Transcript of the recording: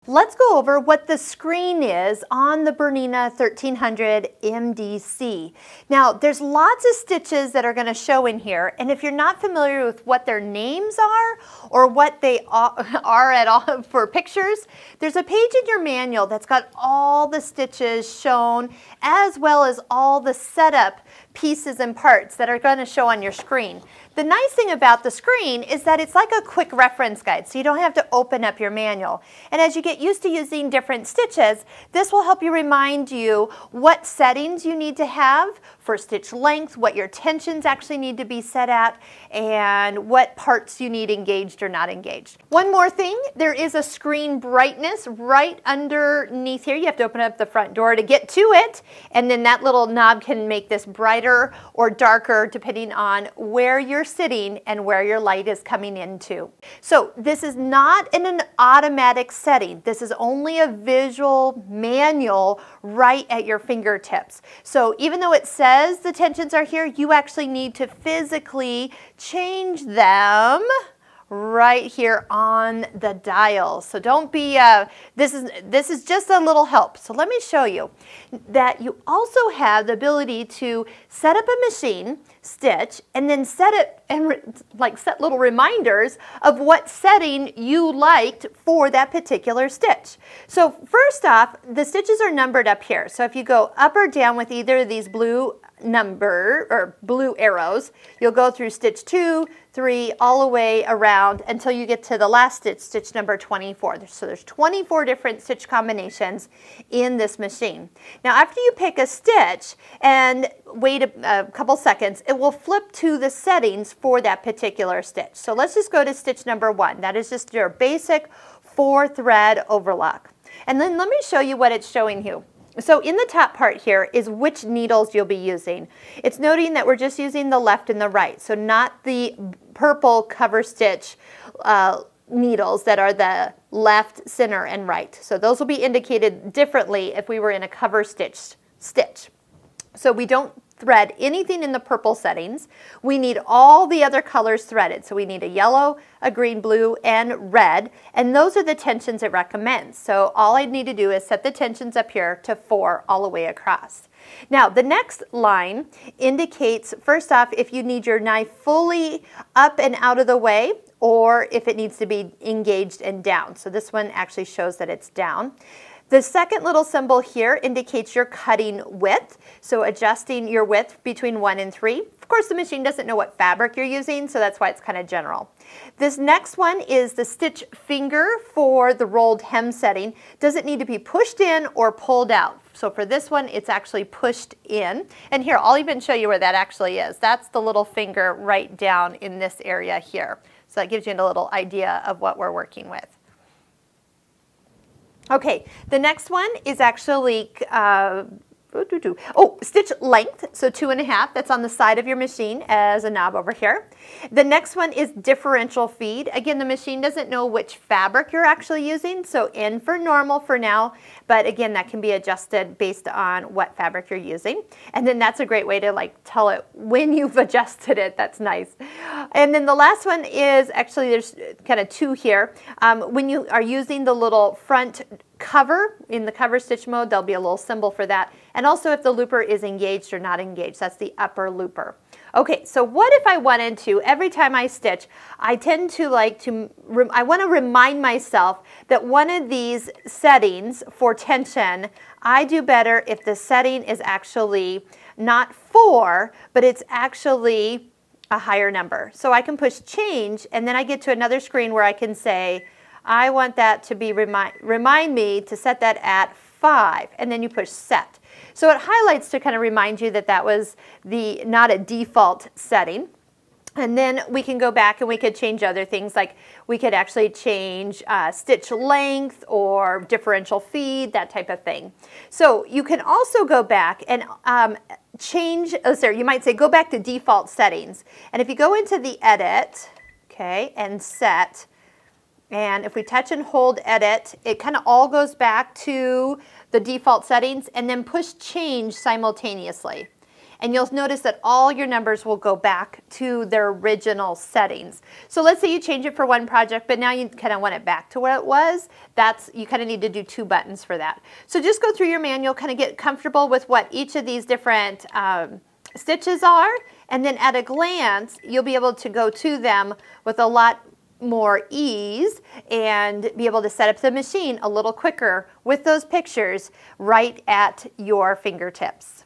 Let's go over what the screen is on the Bernina 1300MDC. Now, there's lots of stitches that are going to show in here, and if you're not familiar with what their names are or what they are at all for pictures, there's a page in your manual that's got all the stitches shown as well as all the setup pieces and parts that are going to show on your screen. The nice thing about the screen is that it's like a quick reference guide, so you don't have to open up your manual. And as you get used to using different stitches, this will help you remind you what settings you need to have for stitch length, what your tensions actually need to be set at, and what parts you need engaged or not engaged. One more thing, there is a screen brightness right underneath here. You have to open up the front door to get to it, and then that little knob can make this brighter or darker depending on where you're sitting and where your light is coming into. So this is not in an automatic setting. This is only a visual manual right at your fingertips. So even though it says the tensions are here, you actually need to physically change them right here on the dial. So don't be, this is just a little help. So let me show you that you also have the ability to set up a machine, stitch, and then set it and set little reminders of what setting you liked for that particular stitch. So first off, the stitches are numbered up here. So if you go up or down with either of these blue blue arrows, you'll go through stitch 2, 3, all the way around until you get to the last stitch, stitch number 24. So there's 24 different stitch combinations in this machine. Now after you pick a stitch and wait a couple seconds, it will flip to the settings for that particular stitch. So let's just go to stitch number 1. That is just your basic 4-thread overlock. And then let me show you what it's showing you. So in the top part here is which needles you'll be using. It's noting that we're just using the left and the right, so not the purple cover stitch needles that are the left, center, and right. So those will be indicated differently if we were in a cover stitch. So we don't thread anything in the purple settings. We need all the other colors threaded. So we need a yellow, a green, blue, and red, and those are the tensions it recommends. So all I need to do is set the tensions up here to 4 all the way across. Now the next line indicates, first off, if you need your knife fully up and out of the way, or if it needs to be engaged and down. So this one actually shows that it's down. The second little symbol here indicates your cutting width, so adjusting your width between 1 and 3. Of course, the machine doesn't know what fabric you're using, so that's why it's kind of general. This next one is the stitch finger for the rolled hem setting. Does it need to be pushed in or pulled out? So for this one, it's actually pushed in. And here, I'll even show you where that actually is. That's the little finger right down in this area here. So that gives you a little idea of what we're working with. Okay, the next one is actually stitch length, so 2.5. That's on the side of your machine as a knob over here. The next one is differential feed. Again, the machine doesn't know which fabric you're actually using, so N for normal for now, but again, that can be adjusted based on what fabric you're using. And then that's a great way to tell it when you've adjusted it. That's nice. And then the last one is actually, there's kind of 2 here. When you are using the little front cover in the cover stitch mode, there'll be a little symbol for that. And also if the looper is engaged or not engaged, that's the upper looper. Okay, so what if I wanted to, every time I stitch, I tend to I want to remind myself that one of these settings for tension, I do better if the setting is actually not 4, but it's actually a higher number. So I can push change, and then I get to another screen where I can say, I want that to be remind me to set that at 5, and then you push set. So it highlights to kind of remind you that that was not a default setting. And then we can go back and we could change other things, like we could actually change stitch length or differential feed, that type of thing. So you can also go back and change, you might say go back to default settings. And if you go into the edit, okay, and set, and if we touch and hold edit, it kind of all goes back to the default settings, and then push change simultaneously. and you'll notice that all your numbers will go back to their original settings. So let's say you change it for one project, but now you kind of want it back to where it was. You kind of need to do 2 buttons for that. So just go through your manual, kind of get comfortable with what each of these different stitches are, and then at a glance, you'll be able to go to them with a lot more ease and be able to set up the machine a little quicker with those pictures right at your fingertips.